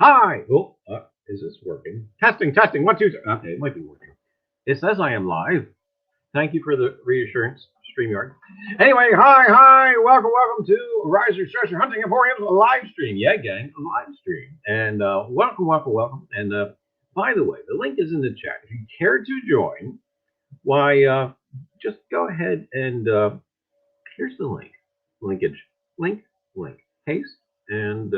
Hi. Oh, is this working? Testing, testing. One, two, three. Okay, it might be working. It says I am live. Thank you for the reassurance, StreamYard. Anyway, hi. Welcome to Riser Treasure Hunting Emporium's live stream. Yeah, gang, a live stream. And welcome. And by the way, the link is in the chat. If you care to join, why, just go ahead and here's the link. Linkage. Link. Paste and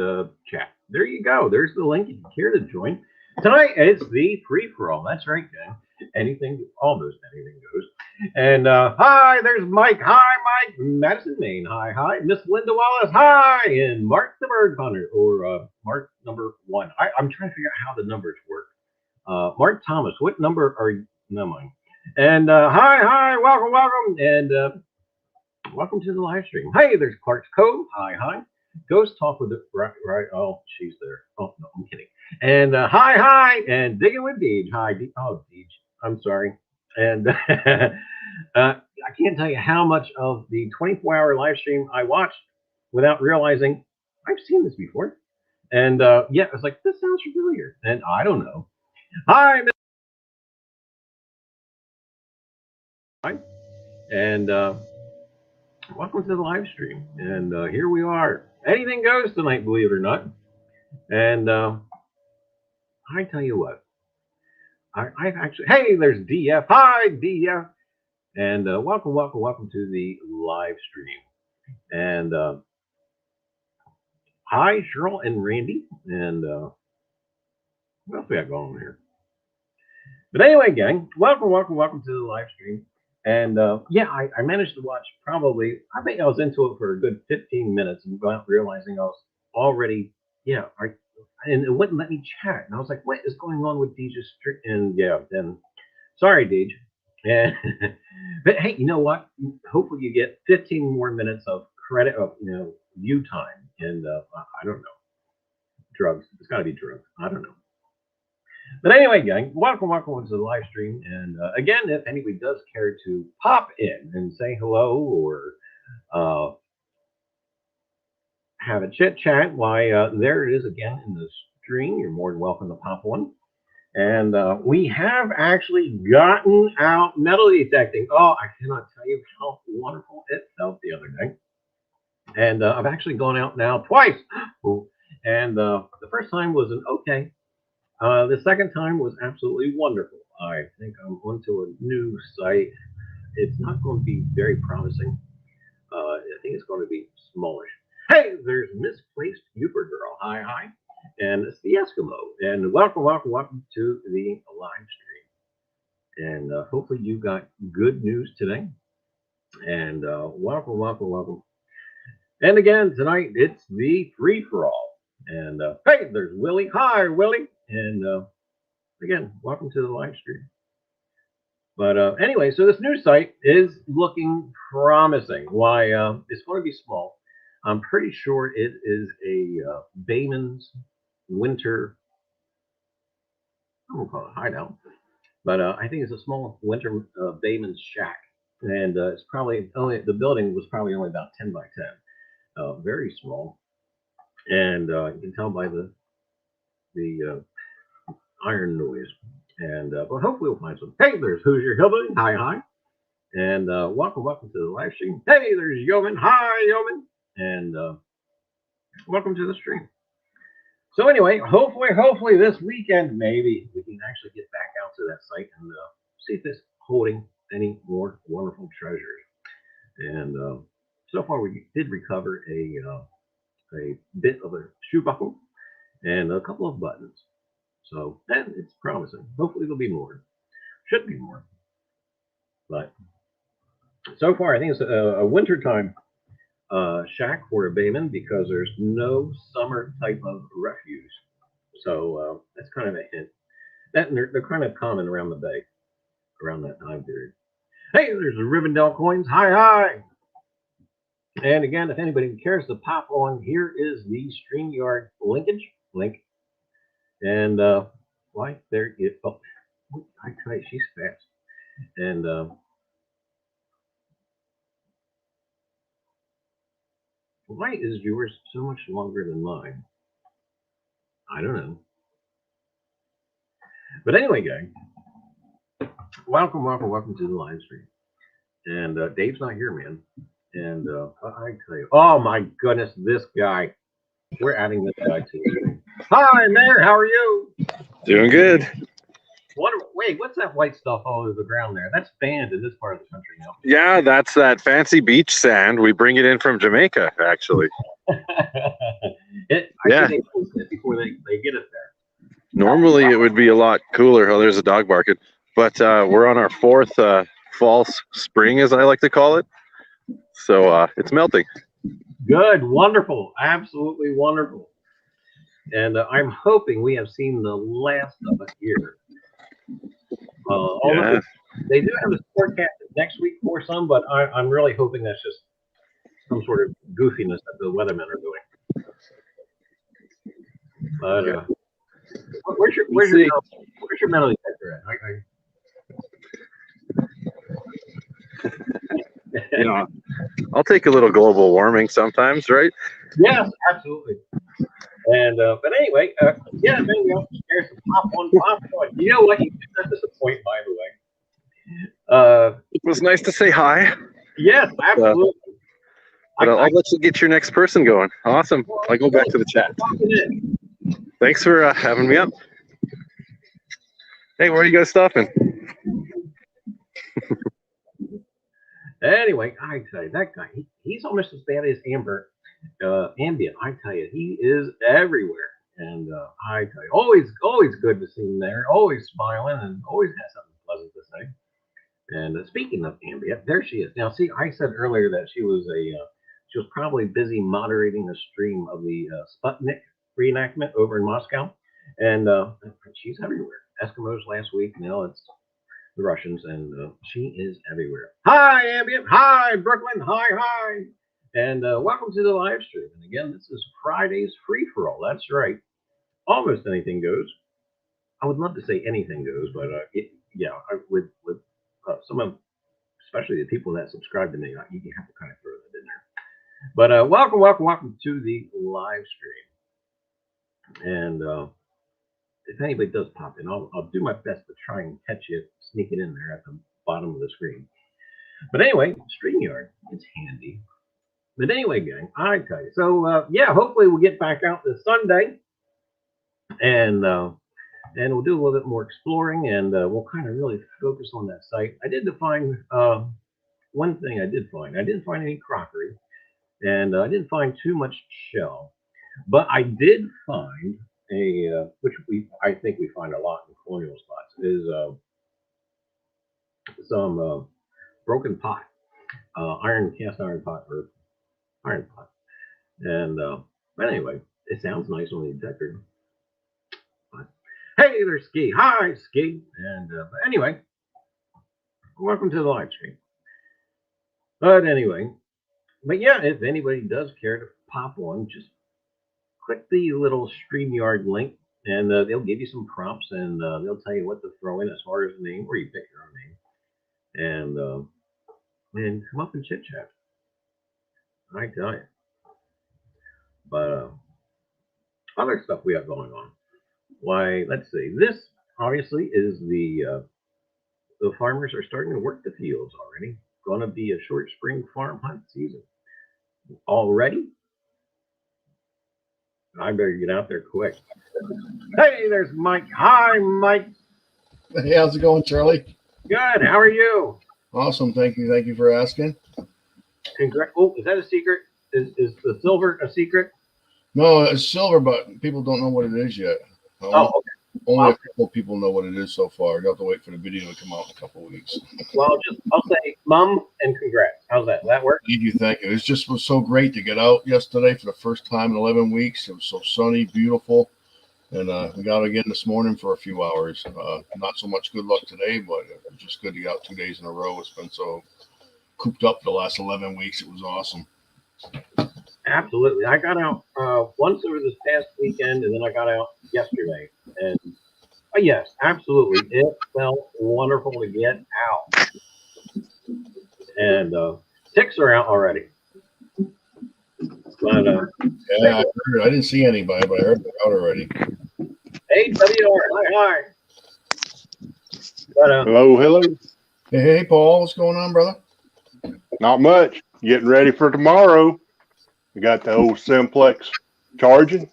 chat. There you go. There's the link if you care to join. Tonight it's the free-for-all. That's right, gang. Anything, almost anything goes. And hi, there's Mike. Hi, Mike. Madison, Maine. Hi. Miss Linda Wallace. Hi. And Mark the Bird Hunter, or Mark number 1. I'm trying to figure out how the numbers work. Mark Thomas, what number are you? No, mine. And hi. Welcome. And welcome to the live stream. Hey, there's Clark's Cove. Hi. Ghost Talk with it. Right. Oh, she's there. Oh, no, I'm kidding. And hi. And Digging with Deej. Hi. Oh, Deej. I'm sorry. And I can't tell you how much of the 24-hour live stream I watched without realizing I've seen this before. And yeah, I was like, this sounds familiar. And I don't know. Hi, Miss. And welcome to the live stream. And here we are. Anything goes tonight, believe it or not. And I tell you what, I've actually, hey, there's DF. Hi, DF. And welcome to the live stream. And hi, Cheryl and Randy. And what else we got going on here? But anyway, gang, welcome to the live stream. And yeah, I managed to watch probably, I think I was into it for a good 15 minutes without realizing I was already, yeah, and it wouldn't let me chat. And I was like, what is going on with Deej's stream? And yeah, then sorry, Deej. And, but hey, you know what? Hopefully you get 15 more minutes of credit of, view time. And I don't know. Drugs. It's got to be drugs. I don't know. But anyway, gang, welcome to the live stream. And again, if anybody does care to pop in and say hello or have a chit chat, why, there it is again in the stream. You're more than welcome to pop one. And we have actually gotten out metal detecting. Oh, I cannot tell you how wonderful it felt the other day. And I've actually gone out now twice. And the first time was an okay. The second time was absolutely wonderful. I think I'm onto a new site. It's not going to be very promising. I think it's going to be smallish. Hey, there's Misplaced Uber Girl. Hi. And it's the Eskimo. And welcome to the live stream. And hopefully you got good news today. And welcome. And again, tonight it's the free-for-all. And hey, there's Willie. Hi, Willie. And again, welcome to the live stream. But anyway, so this new site is looking promising. Why? It's going to be small. I'm pretty sure it is a Bayman's winter, I won't call it hideout, but I think it's a small winter Bayman's shack. And it's probably only, the building was probably only about 10 by 10. Very small. And you can tell by the the iron noise. And but hopefully we'll find some. Hey, there's Who's Your Hillbilly? Hi, hi. And welcome to the live stream. Hey, there's Yeoman. Hi, Yeoman. And welcome to the stream. So anyway, hopefully this weekend, maybe we can actually get back out to that site and see if it's holding any more wonderful treasures. And so far, we did recover a bit of a shoe buckle and a couple of buttons. So it's promising. Hopefully there'll be more. Should be more. But so far, I think it's a wintertime shack for a bayman because there's no summer type of refuse. So that's kind of a hint. That and they're kind of common around the bay around that time period. Hey, there's the Rivendell coins. Hi, hi. And again, if anybody cares to pop on, here is the StreamYard link. And why there you oh, I tell you, she's fast. And why is yours so much longer than mine? I don't know. But anyway, gang, welcome to the live stream. And Dave's not here, man. And I tell you, oh my goodness, this guy. We're adding this guy to the stream. Hi, Mayor. How are you? Doing good. Wait, what's that white stuff all over the ground there? That's banned in this part of the country now. Yeah, that's that fancy beach sand. We bring it in from Jamaica, actually. Yeah. They post it before they get it there. Normally, it would be a lot cooler. Oh, there's a dog barking. But we're on our fourth false spring, as I like to call it. So it's melting. Good. Wonderful. Absolutely wonderful. And I'm hoping we have seen the last of it here. Yeah. They do have a forecast next week for some, but I'm really hoping that's just some sort of goofiness that the weathermen are doing. But where's your metal detector at? You know, I'll take a little global warming sometimes, right? Yes, absolutely. And but anyway, yeah, maybe I'll share some pop one. You know what? You did not disappoint, by the way. It was nice to say hi. Yes, absolutely. But I'll let you get your next person going. Awesome. I'll go back to the chat. Thanks for having me up. Hey, where are you guys stopping? Anyway, I tell you, that guy, he's almost as bad as Ambient. I tell you, he is everywhere. And I tell you, always good to see him there. Always smiling and always has something pleasant to say. And speaking of Ambient, there she is. Now, see, I said earlier that she was probably busy moderating the stream of the Sputnik reenactment over in Moscow, and she's everywhere. Eskimos last week. Now it's the Russians, and she is everywhere. Hi, Ambient. Hi, Brooklyn. Hi. And welcome to the live stream. And again, this is Friday's free-for-all. That's right. Almost anything goes. I would love to say anything goes, but with some of, especially the people that subscribe to me, you have to kind of throw that in there. But welcome to the live stream. And if anybody does pop in, I'll do my best to try and catch you sneaking in there at the bottom of the screen. But anyway, StreamYard, it's handy. But anyway, gang, I tell you. So hopefully we'll get back out this Sunday, and we'll do a little bit more exploring, and we'll kind of really focus on that site. I did find one thing. I didn't find any crockery, and I didn't find too much shell, but I did find which I think we find a lot in colonial spots, is some broken pot, cast iron pot or iron pot, and but anyway, it sounds nice on the detector. But, hey, there's Ski. Hi, Ski. And but anyway, welcome to the live stream. But anyway, if anybody does care to pop on, just click the little StreamYard link, and they'll give you some prompts, and they'll tell you what to throw in as far as the name, or you pick your own name, and come up and chit chat. I tell you. But other stuff we have going on. Why, let's see. This obviously is the farmers are starting to work the fields already. Going to be a short spring farm hunt season already. I better get out there quick. Hey, there's Mike. Hi, Mike. Hey, how's it going, Charlie? Good. How are you? Awesome. Thank you. Thank you for asking. Congrats. Oh, is that a secret? Is the silver a secret? No, it's silver, but people don't know what it is yet. Oh, okay. Only a couple of people know what it is so far. You have to wait for the video to come out in a couple of weeks. Well, I'll say mum and congrats. How's that? Does that work? Thank you. Thank you. Was so great to get out yesterday for the first time in 11 weeks. It was so sunny, beautiful. And we got out again this morning for a few hours. Not so much good luck today, but it was just good to get out 2 days in a row. It's been so cooped up the last 11 weeks. It was awesome. Absolutely. I got out once over this past weekend, and then I got out yesterday. And yes, absolutely, it felt wonderful to get out. And ticks are out already. But yeah, I didn't see anybody, but I heard they're out already. Hey, WR, hi. But, hello. Hey, Paul, what's going on, brother? Not much. Getting ready for tomorrow. We got the old Simplex charging.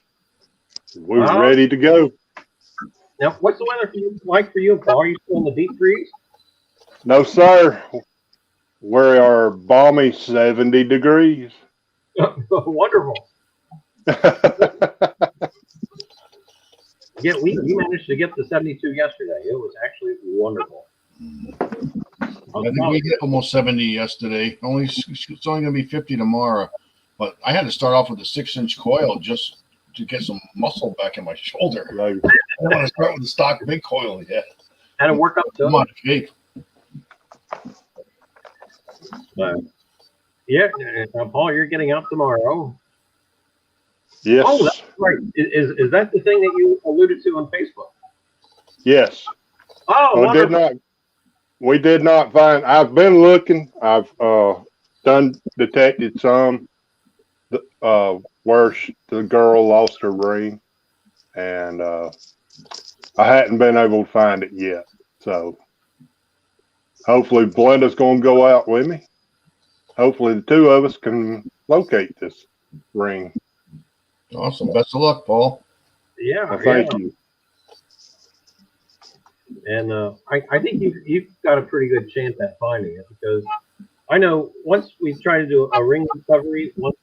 We're ready to go. Now, what's the weather like for you, Paul? Are you still in the deep freeze? No, sir. We are balmy 70 degrees. Wonderful. Yeah, we managed to get to 72 yesterday. It was actually wonderful. I think we hit almost 70 yesterday. It's only going to be 50 tomorrow. But I had to start off with a 6-inch coil just to get some muscle back in my shoulder. I don't want to start with the stock big coil yet. Had to work up to I'm out of shape. Yeah, Paul, you're getting out tomorrow. Yes. Oh, that's right. Is that the thing that you alluded to on Facebook? Yes. Oh, we did not find. I've been looking. I've detected some where the girl lost her ring, and I hadn't been able to find it yet. So hopefully Belinda's going to go out with me. Hopefully the two of us can locate this ring. Awesome. Best of luck, Paul. Yeah. Well, thank you. And I think you've got a pretty good chance at finding it, because I know once we try to do a ring recovery, once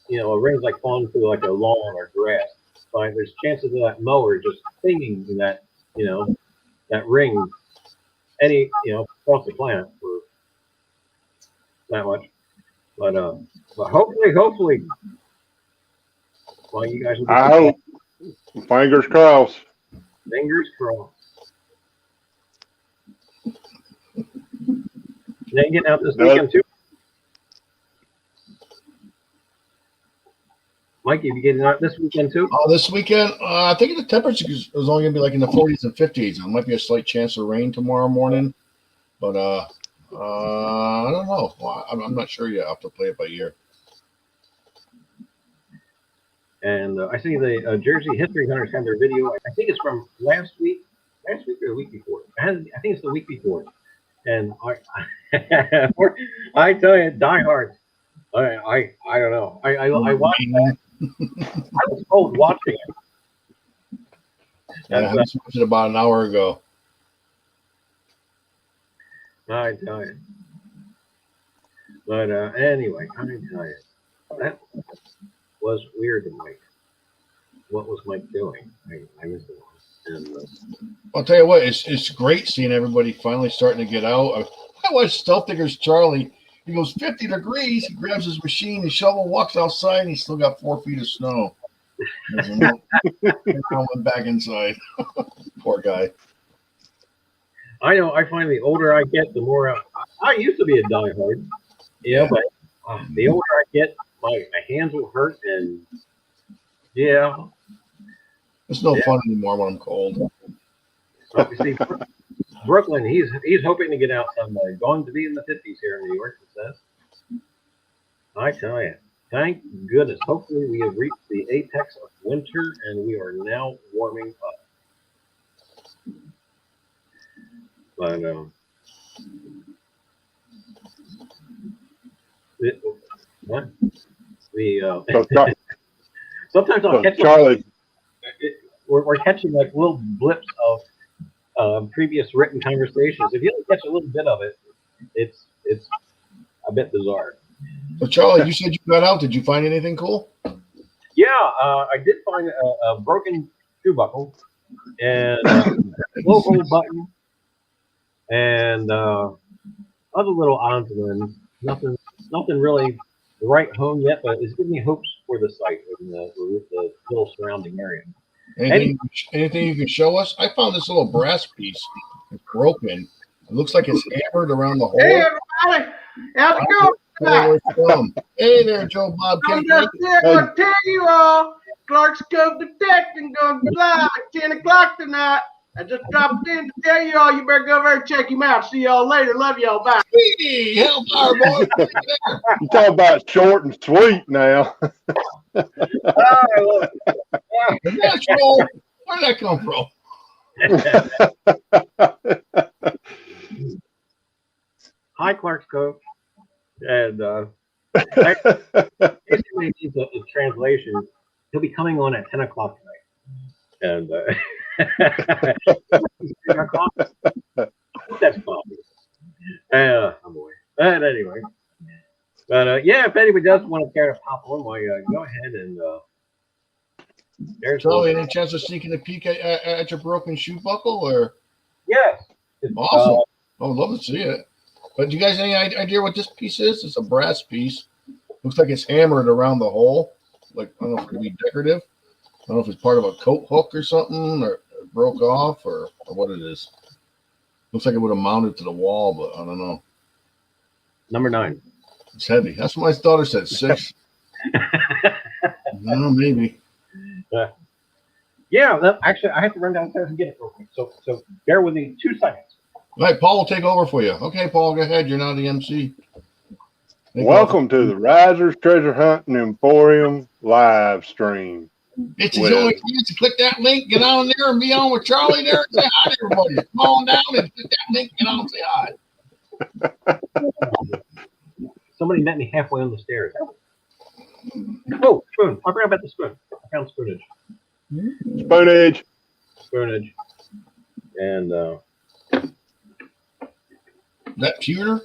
a ring's like falling through like a lawn or grass, so there's chances of that mower just pinging that that ring across the planet for that much. But hopefully, well, you guys will be I hope. Fingers crossed. Fingers crossed. Then getting out this weekend too. Mike, you getting out this weekend too? This weekend, I think the temperature is only going to be like in the 40s and 50s. There might be a slight chance of rain tomorrow morning, but I don't know. I'm not sure yet. I'll have to play it by ear. And I see the Jersey History Hunters have their video. I think it's from last week or the week before. I think it's the week before. And I tell you, diehards. I don't know. I watched that. I was cold watching it. Yeah, I watched it about an hour ago. I tell you. But anyway, I tell you, that was weird to Mike. What was Mike doing? I missed it. And, I'll tell you what, it's great seeing everybody finally starting to get out. I watched Stealth Diggers Charlie. He goes 50 degrees. He grabs his machine, his shovel, walks outside, and he's still got 4 feet of snow. I went back inside. Poor guy. I know. I find the older I get, the more I used to be a diehard. But the older I get, my hands will hurt, and it's no fun anymore when I'm cold. But you see, Brooklyn, he's hoping to get out someday. Going to be in the 50s here in New York, it says. I tell you, thank goodness. Hopefully we have reached the apex of winter, and we are now warming up. But what? So, Char- Sometimes I'll so catch Charlie, we're catching like little blips of previous written conversations. If you only catch a little bit of it, it's a bit bizarre. So Charlie, you said you got out. Did you find anything cool? Yeah, I did find a broken shoe buckle and a local button and other little odds and ends. Nothing really right home yet, but it's giving me hopes for the site and the little surrounding area. Anything you can show us? I found this little brass piece. It's broken. It looks like it's hammered around the hole. Hey, everybody. How's it going? I don't know where it's from. Hey there, Joe Bob. I'm just here to tell you all, Clark's Cove Detecting going to be live at 10 o'clock tonight. I just dropped in to tell you all you better go over and check him out. See y'all later. Love y'all. Bye. Speedy, hellfire boy. you talk about short and sweet now. I love Natural. Where did that come from? Hi, Clark's Cove. And basically needs a translation. He'll be coming on at 10 o'clock tonight. And 10 o'clock? That's coffee. I'm away. But anyway. But yeah, if anybody does want to care to pop on, well, go ahead and there's Charlie, any chance of sneaking a peek at your broken shoe buckle? Or yes. awesome. I would love to see it. But do you guys have any idea what this piece is? It's a brass piece. Looks like it's hammered around the hole. Like, I don't know if it could be decorative. I don't know if it's part of a coat hook or something, or it broke off, or what it is. Looks like it would have mounted to the wall, but I don't know. Number 9. It's heavy. That's what my daughter said. 6. No, maybe. Yeah, actually, I have to run downstairs and get it real quick. So bear with me 2 seconds. All right, Paul will take over for you. Okay, Paul, go ahead. You're now the MC. Welcome to the Risers Treasure Hunting Emporium live stream. It's his only chance to click that link, get on there, and be on with Charlie there and say hi to everybody. Come on down and click that link, get on and say hi. Somebody met me halfway on the stairs. Oh, spoon. I forgot about the spoon. I found spoonage. Spoonage. Spoonage. And That pewter?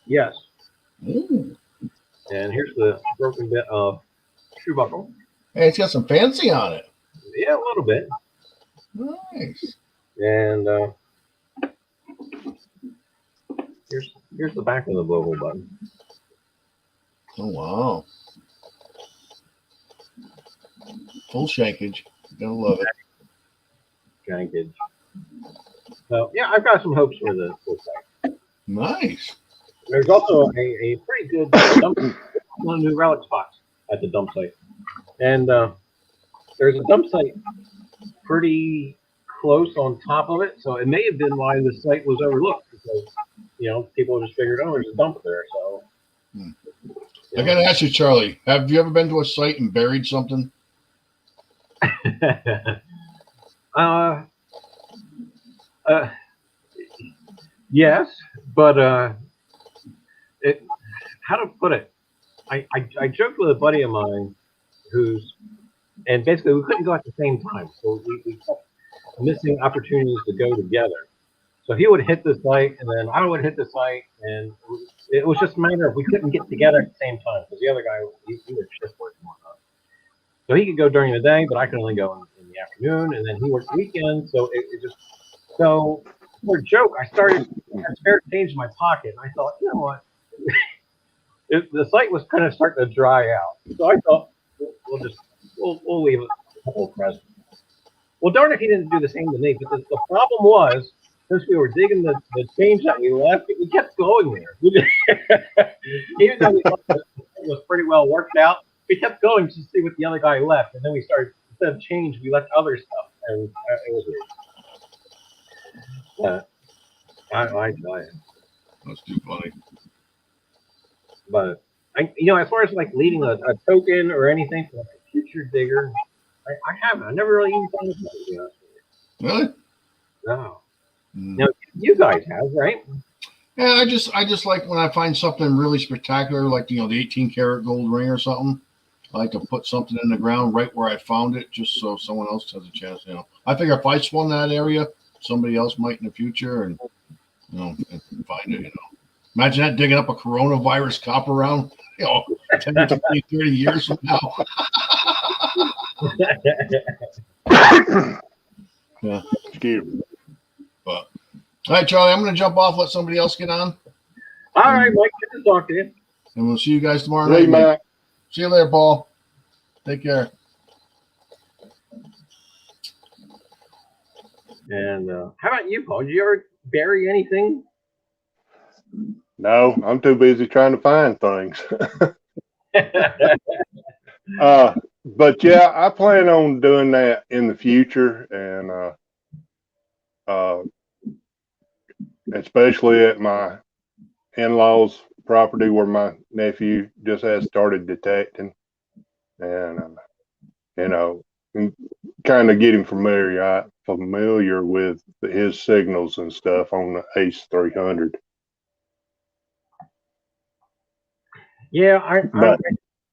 yes. Ooh. And here's the broken bit of shoe buckle. Hey, it's got some fancy on it. Yeah, a little bit. Nice. And here's the back of the blowhole button. Oh, wow. Full shankage. Gonna love it. Shankage. So yeah, I've got some hopes for the site. Nice. There's also a pretty good dump, one of the new relic spots at the dump site. And there's a dump site pretty close on top of it, so it may have been why the site was overlooked, because people just figured, oh, there's a dump there. So I gotta ask you, Charlie, have you ever been to a site and buried something? Yes, but how to put it? I joked with a buddy of mine and basically we couldn't go at the same time, so we kept missing opportunities to go together. So he would hit the site, and then I would hit the site, and it was just a matter of we couldn't get together at the same time because the other guy he was shift work and whatnot. So he could go during the day, but I could only go in the afternoon, and then he worked weekends. So it just so for a joke, I started had spare change in my pocket, and I thought, you know what, the site was kind of starting to dry out. So I thought we'll leave a couple of presents. Well, darn if he didn't do the same to me. But the problem was, since we were digging the change that we left, we kept going there. Even though we thought it was pretty well worked out, we kept going to see what the other guy left. And then we started, instead of change, we left other stuff. And it was weird. I That's too funny. But, as far as like leaving a token or anything for like a future digger, I haven't. I never really even thought of that, to be honest with you. Really? No. Mm. Now, you guys have, right? Yeah, I just like when I find something really spectacular, like the 18 karat gold ring or something. I like to put something in the ground right where I found it, just so someone else has a chance. I figure if I spun that area, somebody else might in the future, and and find it. Imagine that digging up a coronavirus copper round, 10, 20, 30 years from now. Yeah. Excuse me. But all right, Charlie, I'm going to jump off. Let somebody else get on, All right, Mike. Good to talk to you. and we'll see you guys tomorrow Hey, night. Mike. Matt. See you later, Paul. Take care. And how about you, Paul? Did you ever bury anything? No, I'm too busy trying to find things. But yeah, I plan on doing that in the future, and especially at my in-laws' property where my nephew just has started detecting, and kind of getting familiar with his signals and stuff on the Ace 300. Yeah, But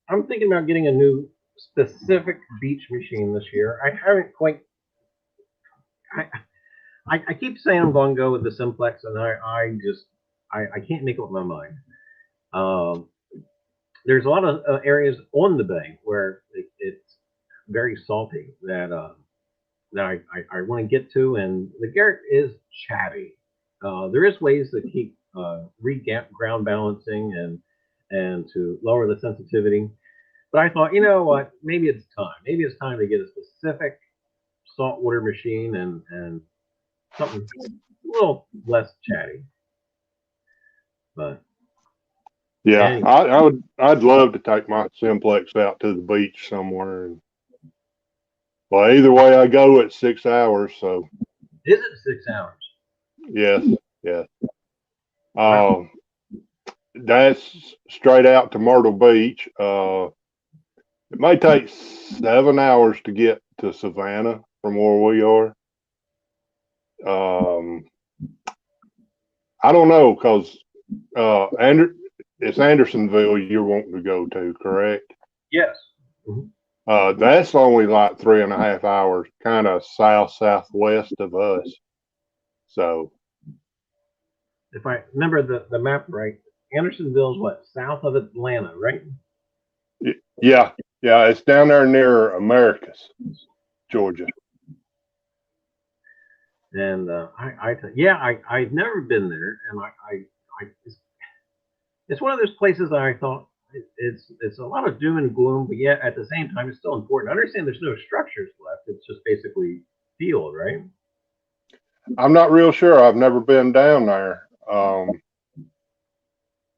I'm thinking about getting a new specific beach machine this year. I haven't quite. I keep saying I'm going to go with the Simplex, and I can't make up my mind. There's a lot of areas on the bay where it's very salty that I want to get to, and the Garrett is chatty. There is ways to keep ground balancing and to lower the sensitivity. But I thought, you know what? Maybe it's time. Maybe it's time to get a specific saltwater machine and something a little less chatty. But yeah, anyway. I'd love to take my Simplex out to the beach somewhere. And, well, either way I go, it's 6 hours. So Is it 6 hours? yes. Wow. That's straight out to Myrtle Beach. It may take 7 hours to get to Savannah from where we are. I don't know, because it's Andersonville you're wanting to go to, correct? Yes. That's only like 3.5 hours, kind of southwest of us. So If I remember the map right, Andersonville's what, south of Atlanta, right? yeah, it's down there near Americus, Georgia. And I've never been there, and it's one of those places that I thought it's a lot of doom and gloom, but yet at the same time it's still important. I understand there's no structures left; it's just basically field, right? I'm not real sure. I've never been down there.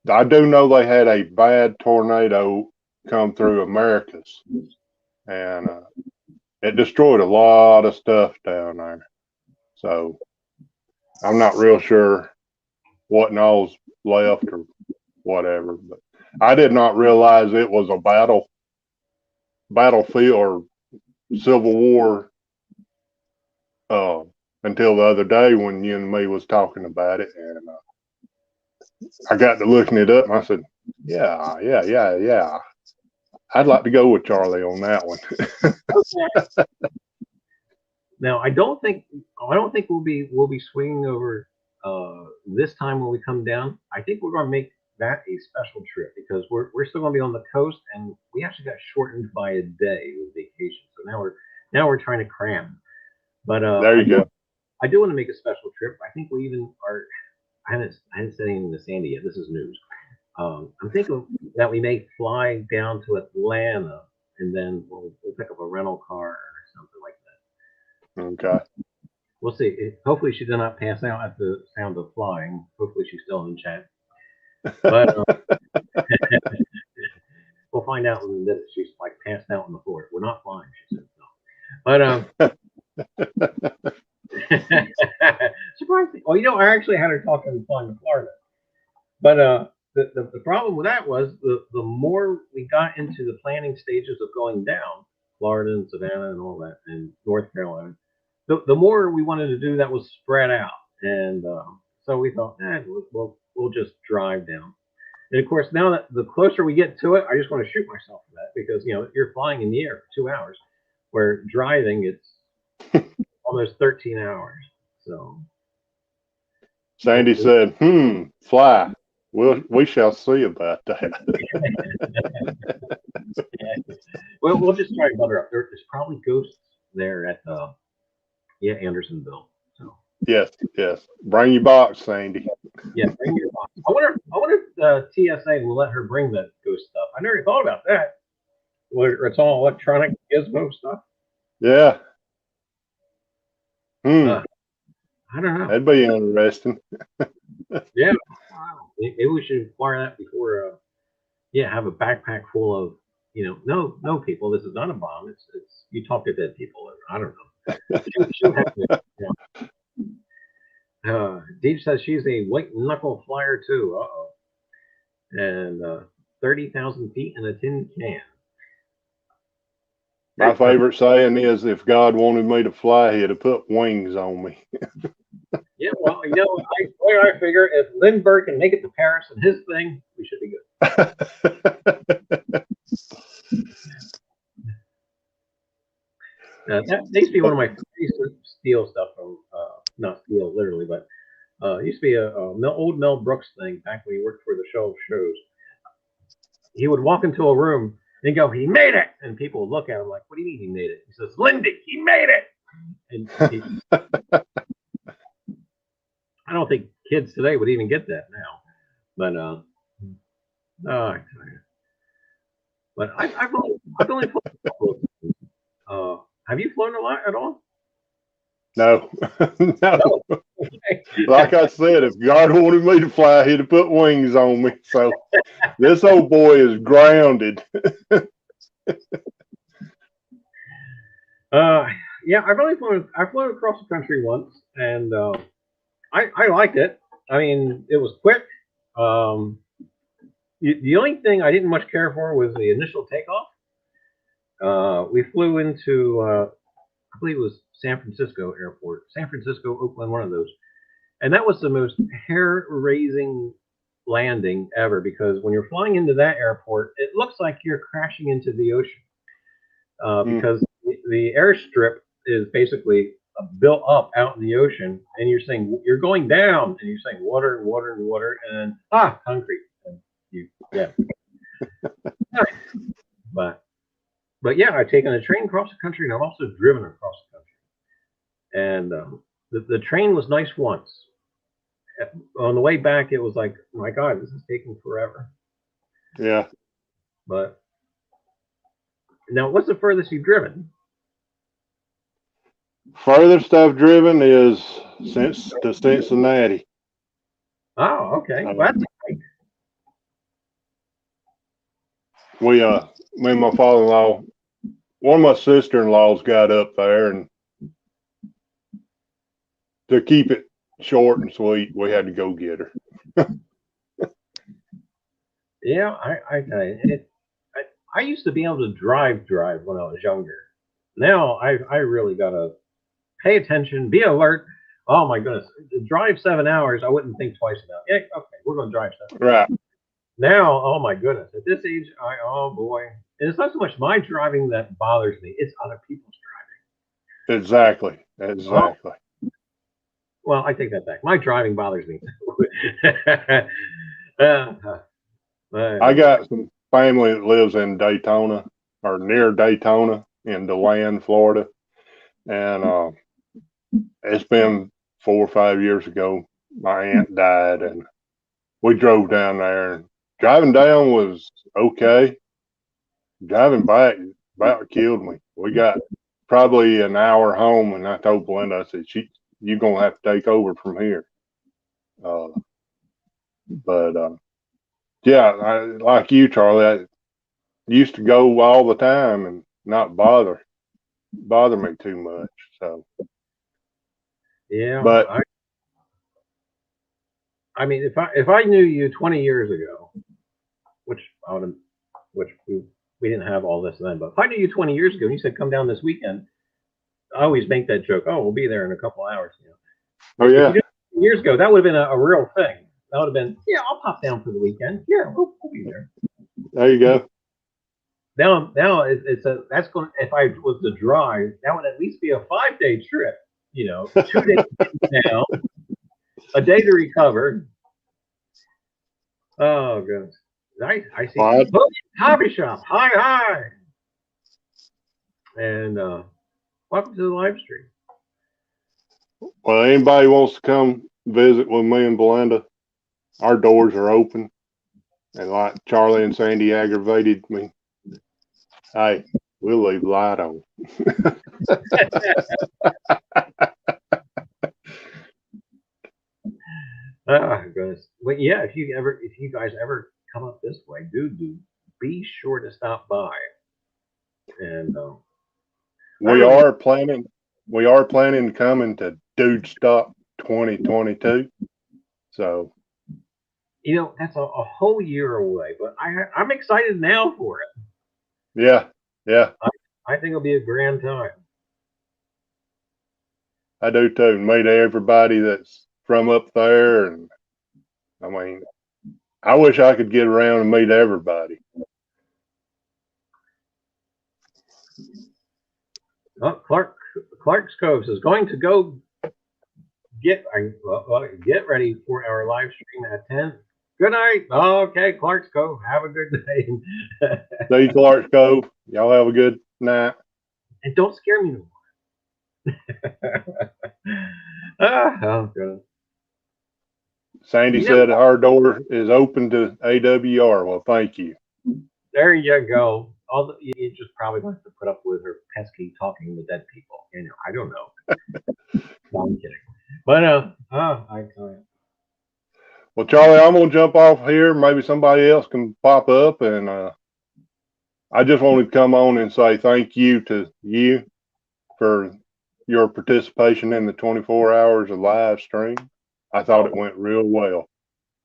I do know they had a bad tornado come through Americus, and it destroyed a lot of stuff down there. So I'm not real sure what all's left or whatever. But I did not realize it was a battlefield or Civil War until the other day when you and me was talking about it, and I got to looking it up, and I said, yeah. I'd like to go with Charlie on that one. Okay. Now I don't think we'll be swinging over this time when we come down. I think we're going to make that a special trip because we're still going to be on the coast, and we actually got shortened by a day with vacation. So now we're trying to cram. But There you go. I do want to make a special trip. I think we even are. I haven't said anything to Sandy yet. This is news. I'm thinking that we may fly down to Atlanta, and then we'll pick up a rental car or something like that. Okay. We'll see. Hopefully, she did not pass out at the sound of flying. Hopefully, she's still in chat. But we'll find out in a minute. She's like passed out on the floor. We're not flying, she said. No. But surprisingly, I actually had her talking flying to Florida. But the problem with that was the more we got into the planning stages of going down, Florida and Savannah and all that, and North Carolina, the more we wanted to do that was spread out, and so we thought, we'll just drive down. And of course, now that the closer we get to it, I just want to shoot myself for that because you're flying in the air for 2 hours, where driving it's almost 13 hours. So Sandy said, fly. We shall see about that. Well, we'll just try to butter up. There's probably ghosts there at Andersonville. So Yes. Bring your box, Sandy. yeah, bring your box. I wonder if TSA will let her bring that ghost stuff. I never thought about that. Where it's all electronic gizmo stuff. Yeah. I don't know. That'd be interesting. Yeah. Maybe we should inquire that before. Have a backpack full of no people. This is not a bomb. It's you talk to dead people. I don't know. Deej says she's a white knuckle flyer too. And 30,000 feet in a tin can. My favorite saying is, if God wanted me to fly, he'd have put wings on me. Yeah, well, I figure if Lindbergh can make it to Paris and his thing, we should be good. That used to be one of my favorite steal stuff from, not steal literally, but it used to be a old Mel Brooks thing back when he worked for the show shows. He would walk into a room and go, "He made it!" And people would look at him like, "What do you mean he made it?" He says, "Lindy, he made it!" And I don't think kids today would even get that now. But but I've only flown a couple of times. Have you flown a lot at all? No. No. Okay. Like I said, if God wanted me to fly, he'd have put wings on me. So this old boy is grounded. Yeah, I've flown across the country once, and I liked it. I mean, it was quick. The only thing I didn't much care for was the initial takeoff. We flew into, I believe it was San Francisco Airport, San Francisco, Oakland, one of those. And that was the most hair-raising landing ever because when you're flying into that airport, it looks like you're crashing into the ocean because the airstrip is basically built up out in the ocean, and you're saying you're going down, and you're saying water and water and water, and then concrete. And but yeah, I've taken a train across the country, and I've also driven across the country. And the train was nice once. On the way back, it was like, oh my God, this is taking forever. Yeah. But now, what's the furthest you've driven? Furthest I've driven is to Cincinnati. Oh, okay. Well, that's great. Me and my father-in-law, one of my sister-in-laws got up there, and to keep it short and sweet, we had to go get her. Yeah, I used to be able to drive when I was younger. Now I really gotta pay attention, be alert. Oh my goodness, drive 7 hours, I wouldn't think twice about it. Yeah, okay, we're gonna drive 7 hours. Right. Now, oh my goodness, at this age, oh boy, and it's not so much my driving that bothers me; it's other people's driving. Exactly. Well, I take that back. My driving bothers me. I got some family that lives in Daytona or near Daytona in DeLand, Florida. And it's been 4 or 5 years ago. My aunt died, and we drove down there. And driving down was okay. Driving back about killed me. We got probably an hour home, and I told Belinda, I said, you're going to have to take over from here. Yeah, like you, Charlie, I used to go all the time and not bother me too much. So yeah, but I mean, if I knew you 20 years ago, which we didn't have all this then, but if I knew you 20 years ago and you said come down this weekend, I always make that joke. Oh, we'll be there in a couple hours. Oh If you yeah, did it years ago, that would have been a real thing. That would have been, yeah, I'll pop down for the weekend. Yeah, we'll be there. there you go. Now it's a that's going. If I was to drive, that would at least be a 5-day trip. 2 days down, a day to recover. Oh goodness, I see. Well, Oh, hobby shop. Hi, and welcome to the live stream. well, anybody wants to come visit with me and Belinda, our doors are open. And like Charlie and Sandy aggravated me, hey, we'll leave the light on. Oh goodness. Well, yeah. If you guys ever come up this way, do be sure to stop by. And We are planning coming to Dude Stop 2022. So that's a whole year away, but I'm excited now for it. yeah. I think it'll be a grand time. I do too. Meet everybody that's from up there, and I mean, I wish I could get around and meet everybody. Oh, Clark's Cove is going to go get ready for our live stream at 10. Good night. Okay, Clark's Cove. Have a good day. See you, Clark's Cove. Y'all have a good night. And don't scare me no more. Oh, good. Sandy said our door is open to AWR. Well, thank you. There you go. You just probably want to put up with her pesky talking to dead people. I don't know. No, I'm kidding. But I tell you. Well, Charlie, I'm gonna jump off here. Maybe somebody else can pop up, and I just wanted to come on and say thank you to you for your participation in the 24 hours of live stream. I thought it went real well.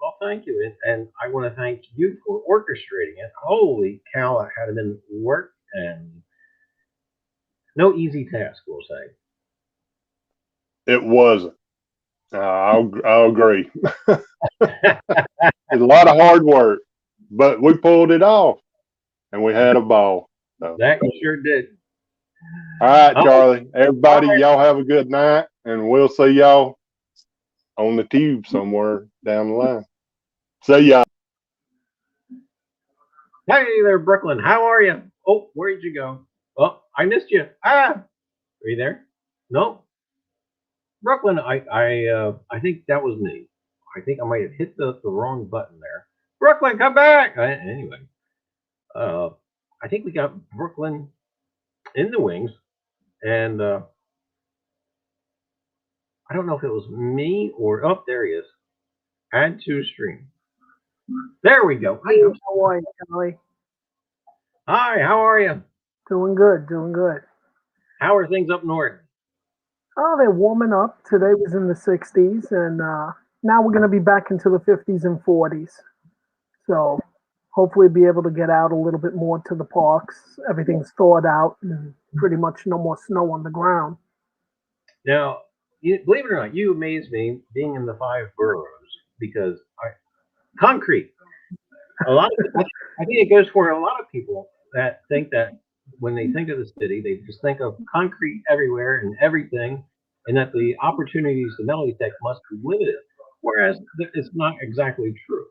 Well, thank you. And I want to thank you for orchestrating it. Holy cow, it had been work and no easy task, we'll say. It wasn't. I'll agree. It's a lot of hard work, but we pulled it off, and we had a ball. So. That you sure did. All right, Charlie. Everybody, y'all have a good night, and we'll see y'all on the tube somewhere down the line. See y'all. Hey there, Brooklyn. How are you? Oh, where'd you go? Oh, I missed you. Are you there? No. Brooklyn, I think that was me. I think I might have hit the wrong button there. Brooklyn, come back. Anyway, I think we got Brooklyn in the wings, and I don't know if it was me or there he is. Add to stream. There we go. Hey, how are you, Charlie? Hi, how are you? Doing good, doing good. How are things up north? Oh, they're warming up. Today was in the 60s, and now we're going to be back into the 50s and 40s. So hopefully be able to get out a little bit more to the parks. Everything's thawed out and pretty much no more snow on the ground. Now, believe it or not, you amaze me being in the 5 boroughs because concrete. I think it goes for a lot of people that think that when they think of the city, they just think of concrete everywhere and everything, and that the opportunities to melody tech must be limited. Whereas it's not exactly true.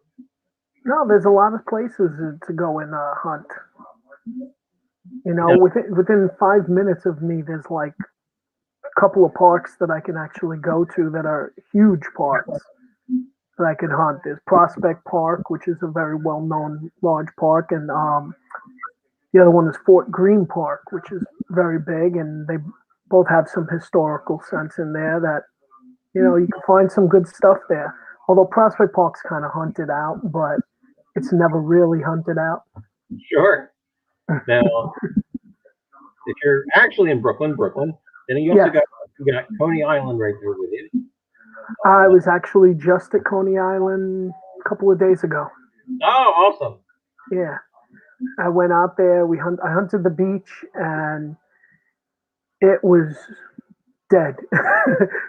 No, there's a lot of places to go and hunt. Within 5 minutes of me, there's like a couple of parks that I can actually go to that are huge parks that I can hunt. There's Prospect Park, which is a very well-known large park, and the other one is Fort Greene Park, which is very big, and they both have some historical sense in there that, you can find some good stuff there. Although Prospect Park's kind of hunted out, but it's never really hunted out. Sure. Now, if you're actually in Brooklyn, then you also got Coney Island right there with you. I was actually just at Coney Island a couple of days ago. Oh, awesome. Yeah. I went out there. I hunted the beach, and it was dead.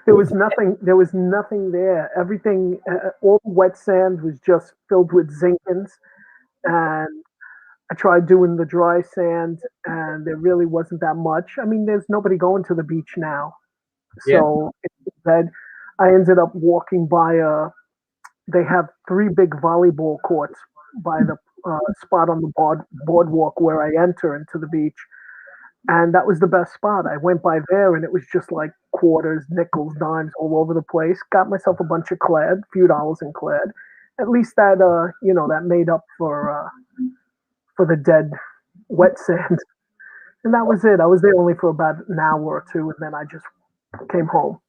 There was nothing. There was nothing there. Everything, all the wet sand was just filled with zinkins, and I tried doing the dry sand, and there really wasn't that much. I mean, there's nobody going to the beach now, Yeah. so instead, I ended up walking by a. They have three big volleyball courts by the spot on the boardwalk where I enter into the beach, and that was the best spot. I went by there, and it was just like quarters, nickels, dimes all over the place. Got myself a bunch of clad, few dollars in clad. At least that that made up for the dead wet sand. And that was it. I was there only for about an hour or two, and then I just came home.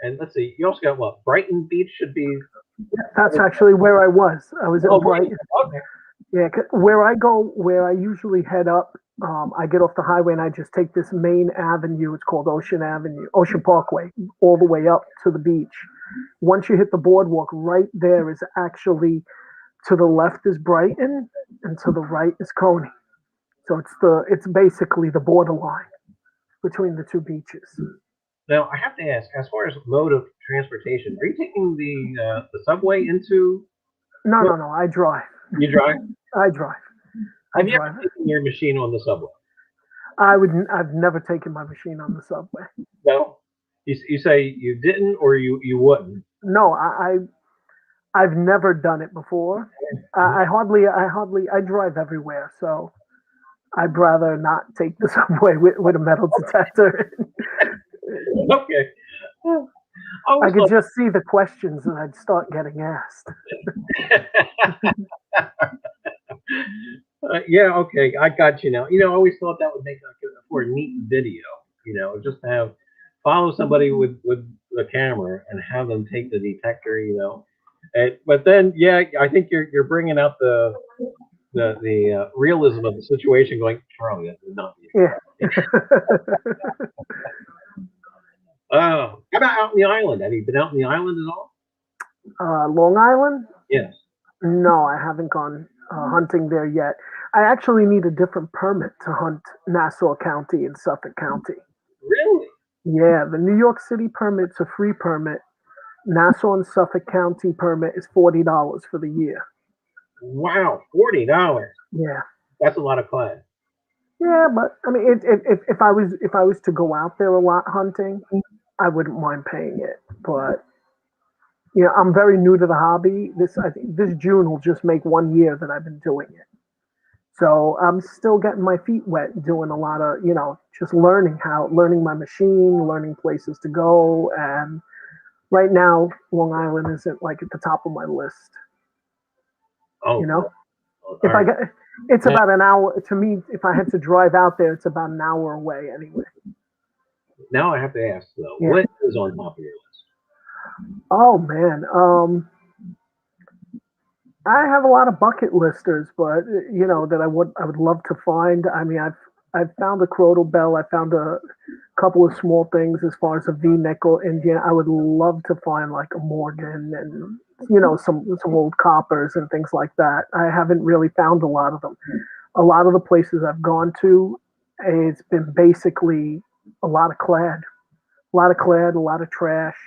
And let's see, you also got what? Brighton Beach should be. That's actually where I was. I was at Brighton. Okay. Yeah, where I usually head up, I get off the highway and I just take this main avenue. It's called Ocean Parkway, all the way up to the beach. Once you hit the boardwalk, right there is actually, to the left is Brighton and to the right is Coney. So it's basically the borderline between the two beaches. Now I have to ask, as far as mode of transportation, are you taking the subway into? No, I drive. You drive? I drive. Have you ever taken your machine on the subway? I've never taken my machine on the subway. No. You say you didn't, or you wouldn't? No, I've never done it before. I drive everywhere, so I'd rather not take the subway with a metal detector. Okay. I could just see the questions and I'd start getting asked. Yeah, okay, I got you now. I always thought that would make for a neat video. Just to follow somebody with the camera and have them take the detector. But then, yeah, I think you're bringing out the realism of the situation. Going, Charlie, that would not be. Yeah. How about out in the island? Have you been out in the island at all? Long Island? Yes. No, I haven't gone hunting there yet. I actually need a different permit to hunt Nassau County and Suffolk County. Really? Yeah, the New York City permit's a free permit. Nassau and Suffolk County permit is $40 for the year. Wow, $40. Yeah. That's a lot of clad. Yeah, but I mean, if I was to go out there a lot hunting, I wouldn't mind paying it. But I'm very new to the hobby. I think this June will just make 1 year that I've been doing it. So I'm still getting my feet wet, doing a lot of just learning my machine, learning places to go, and right now Long Island isn't like at the top of my list. Oh, if I got. It's about an hour to me. If I had to drive out there, it's about an hour away anyway. Now I have to ask though, Yeah. what is on top of your list? Oh man, I have a lot of bucket listers, but that I would love to find. I mean, I've found a crotal bell. I found a couple of small things as far as a V nickel Indian. I would love to find like a Morgan and some old coppers and things like that. I haven't really found a lot of them. A lot of the places I've gone to, it's been basically a lot of clad, a lot of trash.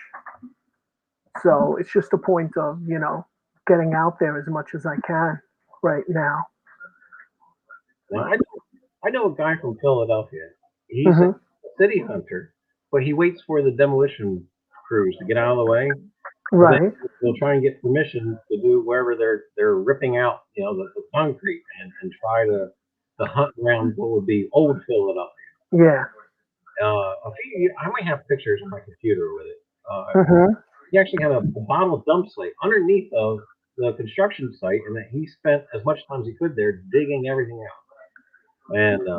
So it's just a point of getting out there as much as I can right now. Now, I know a guy from Philadelphia. He's Mm-hmm. a city hunter, but he waits for the demolition crews to get out of the way. Right. They'll try and get permission to do wherever they're ripping out, the concrete and try to hunt around what would be old Philadelphia. Yeah. I might have pictures on my computer with it. Mm-hmm. He actually had a bottle dump site underneath of the construction site, and that he spent as much time as he could there digging everything out. And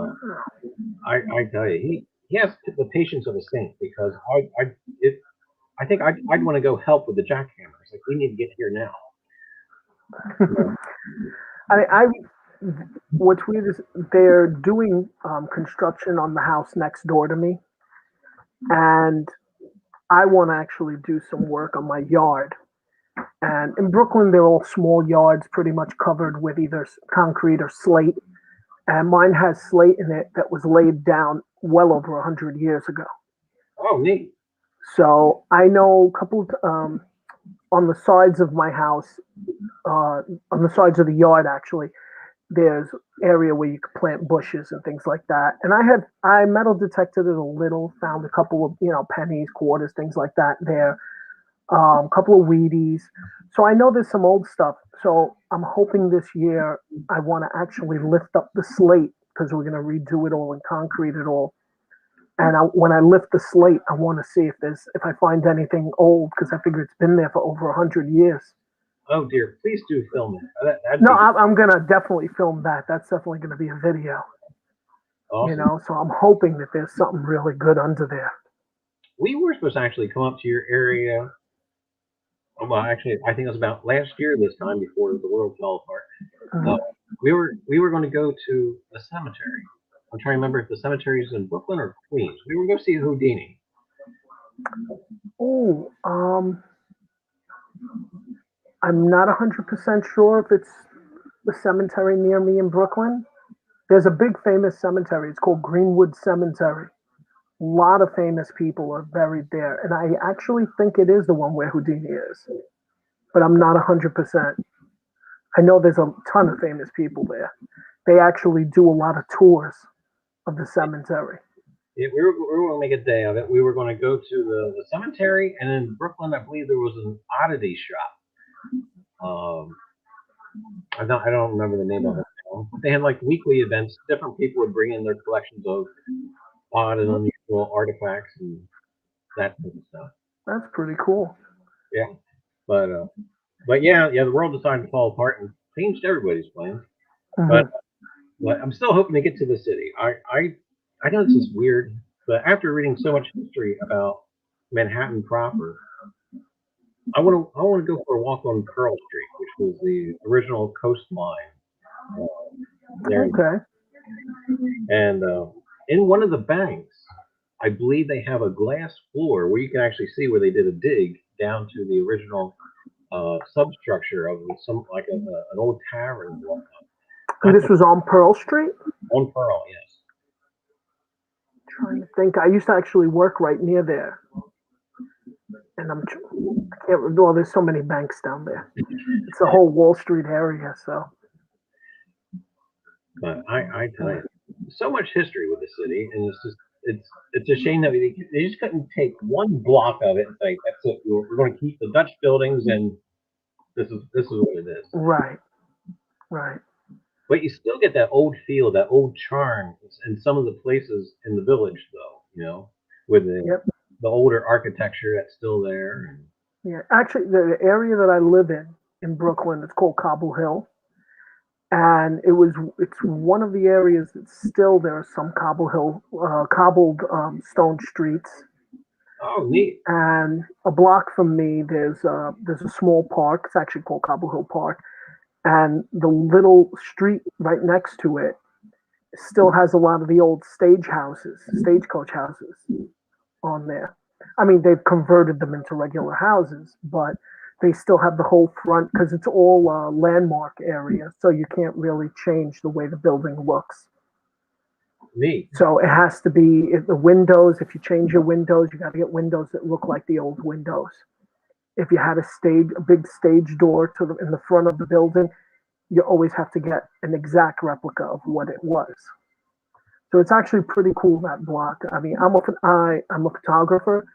I tell you, he has the patience of a saint, because I think I'd want to go help with the jackhammers. Like, we need to get here now. What's weird is they're doing construction on the house next door to me, and I want to actually do some work on my yard. And in Brooklyn, they're all small yards, pretty much covered with either concrete or slate. And mine has slate in it that was laid down well over 100 years ago. Oh, neat. So I know a couple of, on the sides of my house, on the sides of the yard actually, there's area where you could plant bushes and things like that. And I metal detected it a little, found a couple of pennies, quarters, things like that there. A couple of Wheaties. So I know there's some old stuff. So I'm hoping this year I want to actually lift up the slate because we're going to redo it all and concrete it all. And when I lift the slate, I want to see if I find anything old because I figure it's been there for over 100 years. Oh dear, please do film it. That'd No, be I'm gonna definitely film that. That's definitely gonna be a video. awesome. So I'm hoping that there's something really good under there. We were supposed to actually come up to your area. Well, actually, I think it was about last year this time before the world fell apart. Mhm. We were going to go to a cemetery. I'm trying to remember if the cemetery is in Brooklyn or Queens. We were going to see Houdini. Oh, I'm not 100% sure if it's the cemetery near me in Brooklyn. There's a big famous cemetery. It's called Greenwood Cemetery. A lot of famous people are buried there, and I actually think it is the one where Houdini is, but I'm not 100%. I know there's a ton of famous people there. They actually do a lot of tours of the cemetery. We were going to make a day of it. We were going to go to the cemetery, and in Brooklyn, I believe there was an oddity shop. I don't remember the name of it now. They had like weekly events. Different people would bring in their collections of odd and unusual artifacts and that type of stuff. That's pretty cool. Yeah, but yeah, the world decided to fall apart and changed everybody's plans. Mhm. But I'm still hoping to get to the city. I know this is weird, but after reading so much history about Manhattan proper, I want to go for a walk on Pearl Street, which was the original coastline uh, there. Okay. And in one of the banks, I believe they have a glass floor where you can actually see where they did a dig down to the original substructure of some like an old tavern and whatnot. And this was on Pearl Street? On Pearl, yes. Trying to think. I used to actually work right near there. And I can't remember. Well, there's so many banks down there. It's the whole Wall Street area, so. But I tell you, so much history with the city, and it's a shame that they just couldn't take one block of it and say that's it. We're going to keep the Dutch buildings, and this is what it is. Right. But you still get that old feel, that old charm in some of the places in the village, though. With the older architecture that's still there. Yeah. Actually, the area that I live in Brooklyn, it's called Cobble Hill. And it's one of the areas that still there are some cobbled stone streets. Oh, neat. And a block from me, there's a small park. It's actually called Cobble Hill Park. And the little street right next to it still has a lot of the old stagecoach houses on there. I mean, they've converted them into regular houses, but they still have the whole front because it's all landmark area, so you can't really change the way the building looks. Neat. So it has to be the windows. If you change your windows, you got to get windows that look like the old windows. If you had a big stage door in the front of the building, you always have to get an exact replica of what it was. So it's actually pretty cool, that block. I mean, I'm a photographer,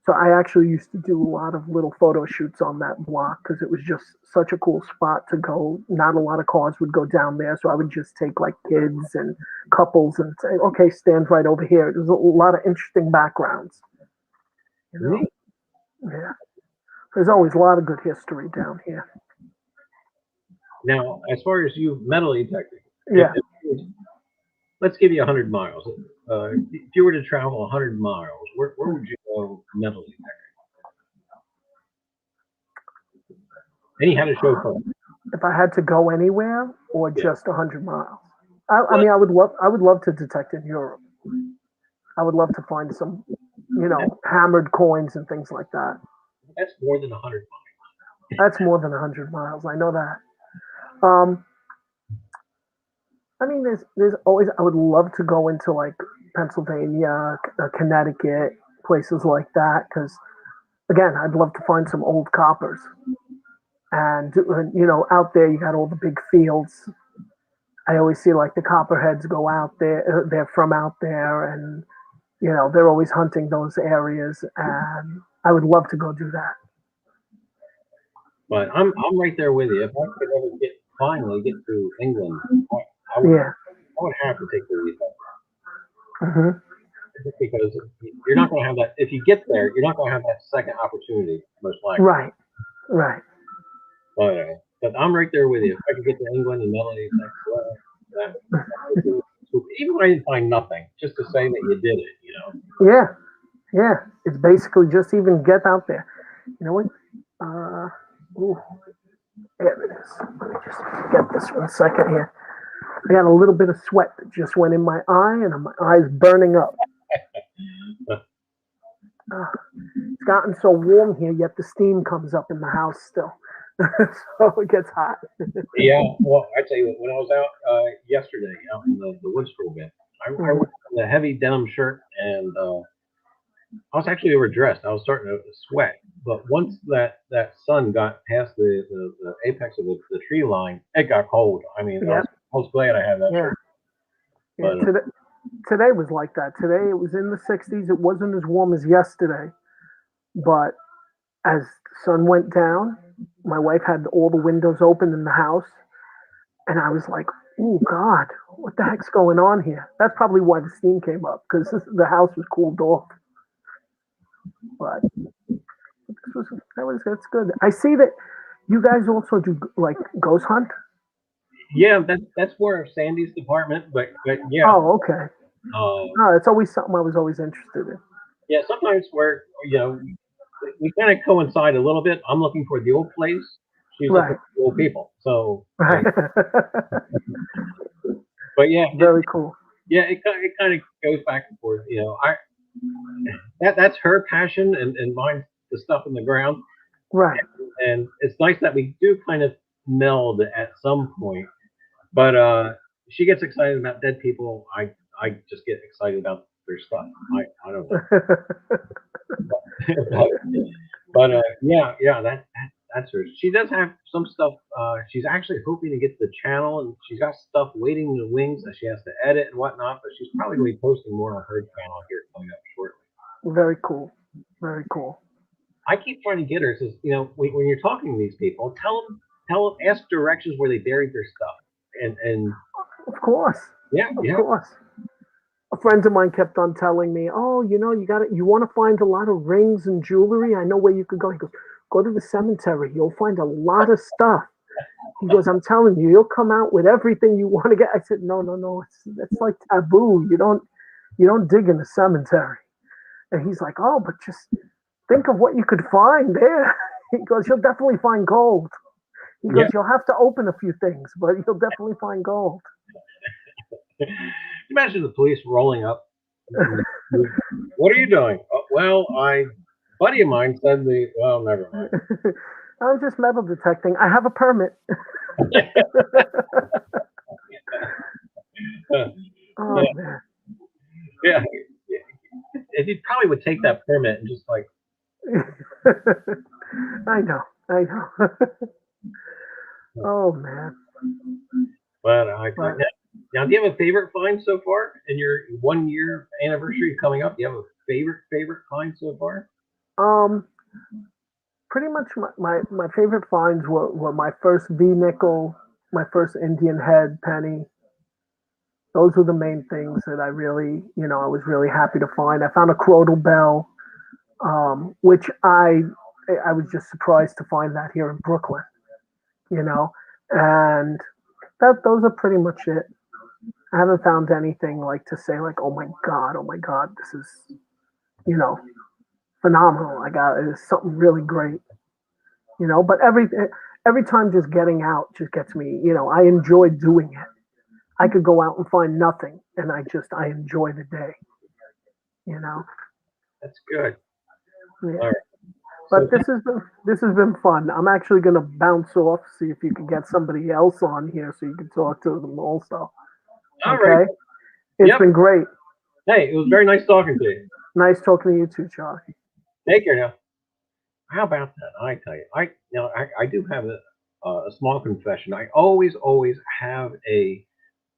so I actually used to do a lot of little photo shoots on that block because it was just such a cool spot to go. Not a lot of cars would go down there, so I would just take like kids and couples and say, okay, stand right over here. There's a lot of interesting backgrounds. Yeah. There's always a lot of good history down here. Now, as far as you metal detecting, Yeah. Let's give you 100 miles. If you were to travel 100 miles, where would you go metal detecting? And you had a chauffeur. If I had to go anywhere or just 100 miles, I mean, I would love to detect in Europe. I would love to find some, hammered coins and things like that. That's more than 100 miles. That's more than 100 miles. I know that. I mean, there's always. I would love to go into like Pennsylvania, Connecticut, places like that, because again, I'd love to find some old coppers. And out there you got all the big fields. I always see like the copperheads go out there. They're from out there, and they're always hunting those areas. And I would love to go do that. But I'm right there with you. If I could ever finally get to England, I would have to take the lead. Mm-hmm. Just because you're not going to have that. If you get there, you're not going to have that second opportunity, most likely. Right. But I'm right there with you. If I could get to England and Melody, that even if I didn't find nothing, just to say that you did it, Yeah. It's basically just even get out there. You know what? There it is. Let me just get this 1 second here. I got a little bit of sweat that just went in my eye, and my eye's burning up. It's gotten so warm here, yet the steam comes up in the house still. So it gets hot. Yeah, well, I tell you what, when I was out yesterday out in the wood store bit, I wore a heavy denim shirt, and I was actually overdressed. I was starting to sweat. But once that sun got past the apex of the tree line, it got cold. I mean, I was glad I had that shirt. But, today was like that. Today it was in the 60s. It wasn't as warm as yesterday. But as the sun went down, my wife had all the windows open in the house. And I was like, oh, God, what the heck's going on here? That's probably why the steam came up, because the house was cooled off. But that's good. I see that you guys also do like ghost hunt. Yeah, that's more of Sandy's department, but yeah. Oh, okay. It's always something I was always interested in. Yeah, sometimes we kind of coincide a little bit. I'm looking for the old place. She's looking for the old people. So. Right. But yeah. Very cool. Yeah, it kind of goes back and forth. That's her passion, and mine's the stuff in the ground. Right. And it's nice that we do kind of meld at some point. But she gets excited about dead people. I just get excited about their stuff. I don't know. but that's her. She does have some stuff. She's actually hoping to get the channel, and she's got stuff waiting in the wings that she has to edit and whatnot. But she's probably going to be posting more on her channel here coming up shortly. Very cool. Very cool. I keep trying to get her. Says, when you're talking to these people, tell them, ask directions where they buried their stuff, and of course, of course. A friend of mine kept on telling me, "Oh, you want to find a lot of rings and jewelry. I know where you could go." He goes, "Go to the cemetery. You'll find a lot of stuff." He goes, "I'm telling you, you'll come out with everything you want to get." I said, "No. It's like taboo. You don't dig in the cemetery." And he's like, "Oh, but just think of what you could find there." He goes, "You'll definitely find gold." He goes, "You'll have to open a few things, but you'll definitely find gold." Imagine the police rolling up. What are you doing? Oh, well, buddy of mine said never mind. I'm just metal detecting. I have a permit. Oh man. Yeah. He probably would take that permit and just like. I know. Oh man. But now, do you have a favorite find so far in your 1 year anniversary coming up? Do you have a favorite find so far? Pretty much my favorite finds were my first V nickel, my first Indian head penny. Those were the main things that I really, I was really happy to find. I found a Crodal bell, which I was just surprised to find that here in Brooklyn, and those are pretty much it. I haven't found anything like to say like, oh my God, this is, phenomenal. It's something really great, but every time just getting out just gets me, I enjoy doing it. I could go out and find nothing, and I enjoy the day, That's good. Yeah. All right. But this has been fun. I'm actually gonna bounce off, see if you can get somebody else on here so you can talk to them also. All right. It's been great. Hey, it was very nice talking to you. Nice talking to you too, Charlie. Take care now. How about that? I tell you, I do have a small confession. I always have a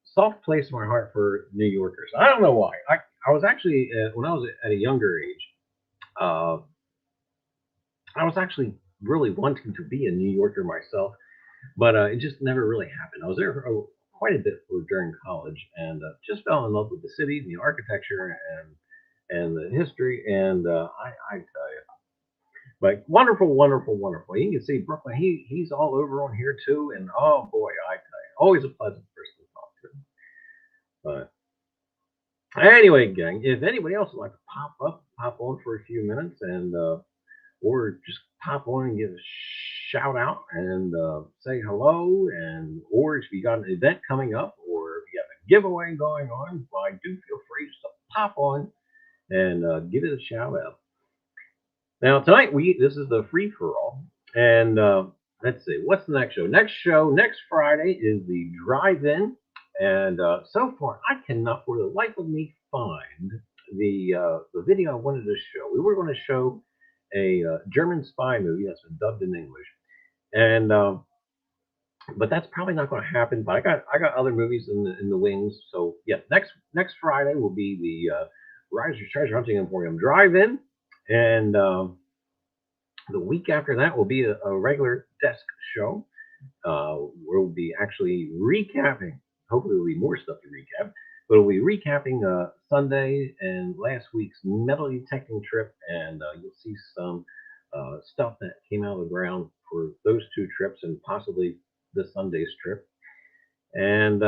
soft place in my heart for New Yorkers. I don't know why. I was actually when I was at a younger age, uh, I was actually really wanting to be a New Yorker myself, but it just never really happened. I was there for quite a bit during college, and just fell in love with the city, the architecture, and the history. And I tell you, like wonderful, wonderful, wonderful. You can see Brooklyn. He's all over on here too, and oh boy, I tell you, always a pleasant person to talk to. But anyway, gang, if anybody else would like to pop on for a few minutes, and or just pop on and give a shout out and say hello, and or if you got an event coming up, or if you have a giveaway going on, why do feel free just to pop on and give it a shout out. Now tonight this is the free for all, and let's see what's the next show. Next Friday is the drive-in, and so far I cannot for the life of me find the video I wanted to show. We were going to show a German spy movie that's been dubbed in English, and but that's probably not going to happen. But I got other movies in the wings. So yeah, next Friday will be the Riser's Treasure Hunting Emporium drive-in, and the week after that will be a regular desk show. Where we'll be actually recapping. Hopefully, there'll be more stuff to recap. But we'll be recapping Sunday and last week's metal detecting trip, and you'll see some stuff that came out of the ground for those two trips, and possibly this Sunday's trip. And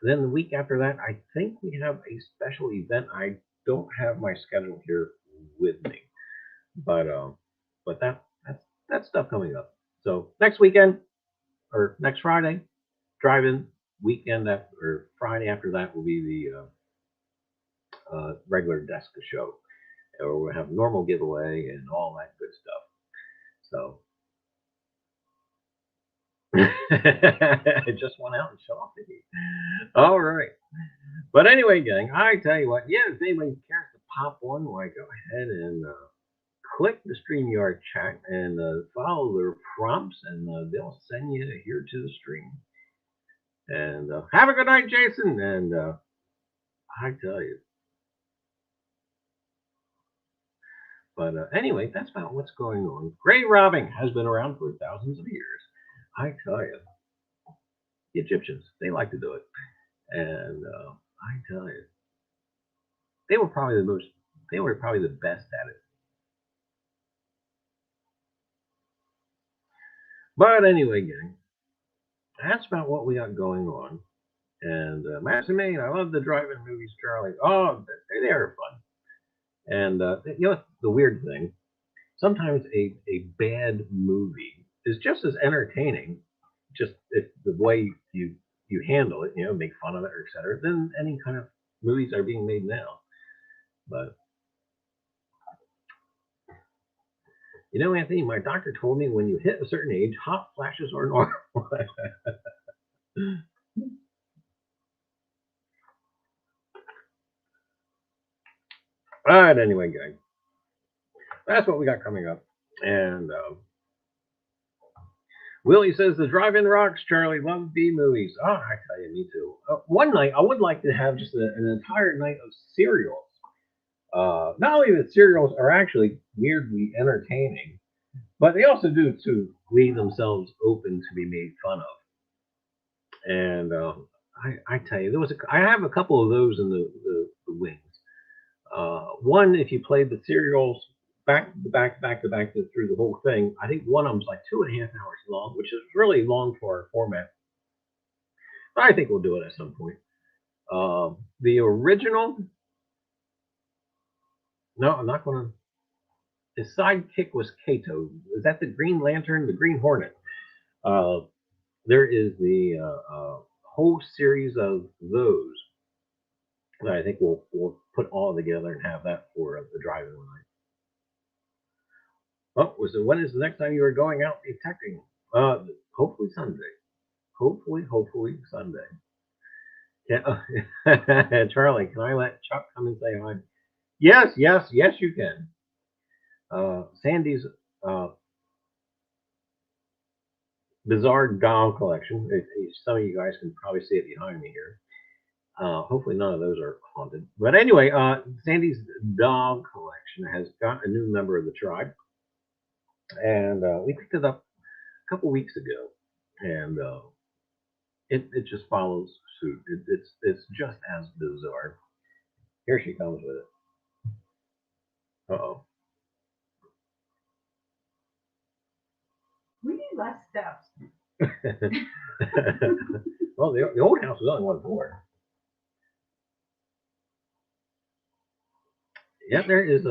then the week after that, I think we have a special event. I don't have my schedule here with me, but that's stuff coming up. So next weekend or next Friday, drive-in. Weekend after, or Friday after that will be the regular desk show, or we'll have normal giveaway and all that good stuff. So it just went out and shut off the heat. All right, but anyway, gang, I tell you what, yeah, if anybody cares to pop on, why go ahead and click the StreamYard chat and follow their prompts, and they'll send you here to the stream. And have a good night, Jason. And I tell you. But anyway, that's about what's going on. Grave robbing has been around for thousands of years. I tell you. The Egyptians, they like to do it. And I tell you. They were probably the best at it. But anyway, gang. That's about what we got going on. And Master Main, I love the drive-in movies, Charlie. Oh, they are fun. And you know the weird thing? Sometimes a bad movie is just as entertaining, just if the way you handle it, you know, make fun of it, or etc., than any kind of movies that are being made now. But you know, Anthony, my doctor told me when you hit a certain age, hot flashes are normal. But anyway, guys, that's what we got coming up. And Willie says the drive-in rocks. Charlie loves B movies. Oh, I tell you, me too. One night, I would like to have just an entire night of serials. Not only that serials are actually weirdly entertaining, but they also do to leave themselves open to be made fun of. And I tell you, I have a couple of those in the wings. One, if you played the serials back to back through the whole thing, I think one of them's like 2.5 hours long, which is really long for our format. But I think we'll do it at some point. The original, no, I'm not going to. His sidekick was Kato. Is that the Green Lantern, the Green Hornet? There is the whole series of those that I think we'll put all together and have that for the drive-in night. Oh, so when is the next time you are going out detecting? Hopefully Sunday. Hopefully Sunday. Yeah, Charlie, can I let Chuck come and say hi? Yes, yes, yes, you can. Sandy's bizarre doll collection. Some of you guys can probably see it behind me here. Hopefully none of those are haunted. But anyway, Sandy's dog collection has got a new member of the tribe, and we picked it up a couple weeks ago, and it just follows suit. It's just as bizarre. Here she comes with it. Uh We need less steps. oh. Well, the old house was only one floor. Yep, there is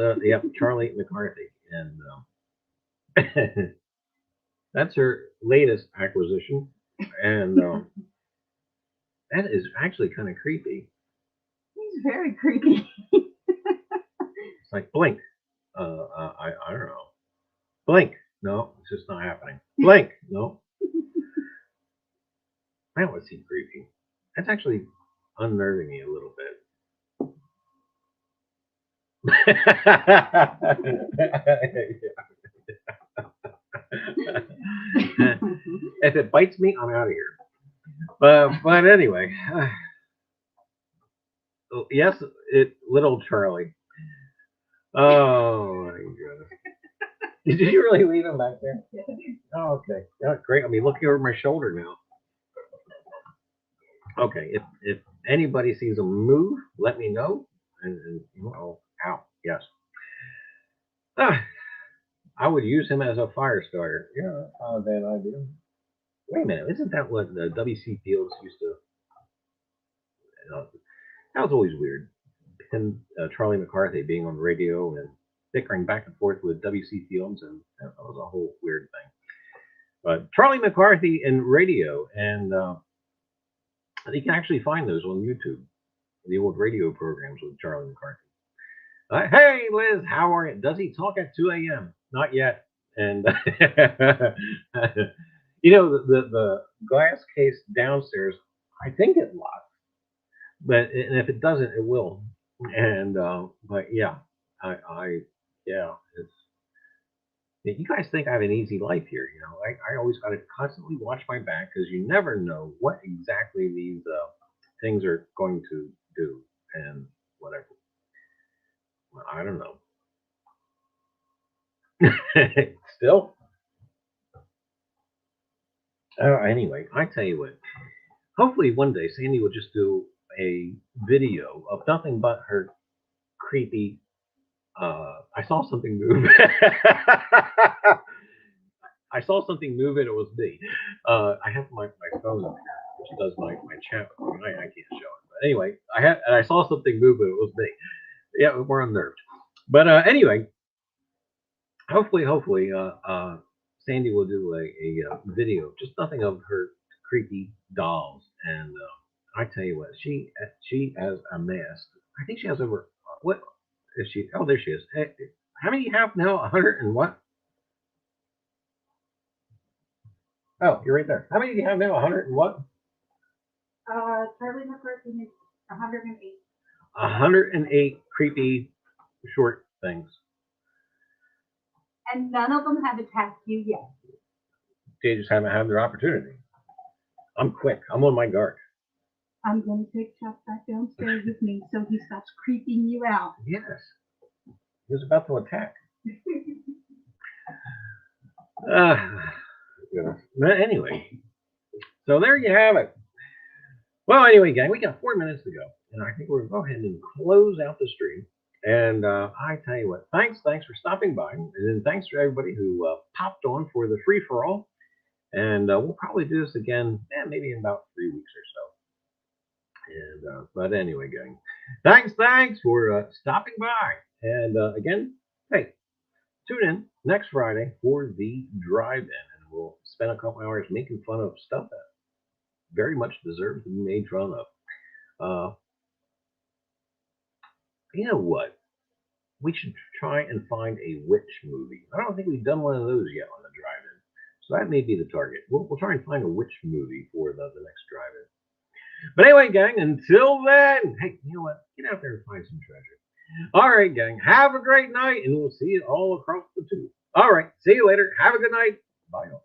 Charlie McCarthy, and that's her latest acquisition, and that is actually kind of creepy. He's very creepy. It's like blink. I don't know. Blink. No, it's just not happening. Blink. No. That would seem creepy. That's actually unnerving me a little bit. If it bites me, I'm out of here. But anyway, yes, little Charlie. Oh my goodness! Did you really leave him back there? Oh, okay. Yeah, great. I mean, looking over my shoulder now. Okay, if anybody sees him move, let me know. And oh, ow, yes. I would use him as a fire starter. Yeah, that's not a bad idea. Wait a minute, isn't that what W.C. Fields used to? That was always weird. Him, Charlie McCarthy being on the radio and bickering back and forth with W.C. Fields, and that was a whole weird thing. But Charlie McCarthy and radio, and you can actually find those on YouTube. The old radio programs with Charlie McCarthy. Hey, Liz, how are you? Does he talk at 2 a.m.? Not yet. And you know the glass case downstairs. I think it locks, but and if it doesn't, it will. And but yeah, yeah, it's. You guys think I have an easy life here, you know? I always got to constantly watch my back because you never know what exactly these things are going to do and whatever. Well, I don't know. Still. Anyway, I tell you what. Hopefully one day Sandy will just do a video of nothing but her creepy. I saw something move. I saw something move and it was me. I have my phone up here, which does my chat. I can't show it, but anyway, I saw something move and it was me. Yeah, we're unnerved. But anyway, hopefully, Sandy will do a video, just nothing of her creepy dolls. And I tell you what, she has amassed. I think she has over what is she? Oh, there she is. Hey, how many do you have now? 100 and what? Oh, you're right there. How many do you have now? 100 and what? Charlie McCarthy is 108. 108 creepy short things. And none of them have attacked you yet. They just haven't had their opportunity. I'm quick. I'm on my guard. I'm going to take Chuck back downstairs with me so he stops creeping you out. Yes. He was about to attack. But anyway, so there you have it. Well, anyway, gang, we got 4 minutes to go, and I think we're going to go ahead and close out the stream. And I tell you what, thanks for stopping by, and then thanks to everybody who popped on for the free for all. And we'll probably do this again, maybe in about 3 weeks or so. And but anyway, gang, thanks for stopping by. And again, hey, tune in next Friday for the drive-in, and we'll spend a couple hours making fun of stuff that very much deserves to be made fun of. You know what? We should try and find a witch movie. I don't think we've done one of those yet on the drive-in, so that may be the target. We'll try and find a witch movie for the next drive-in. But anyway, gang, until then, hey, you know what? Get out there and find some treasure. All right, gang. Have a great night, and we'll see you all across the tube. All right. See you later. Have a good night. Bye. All.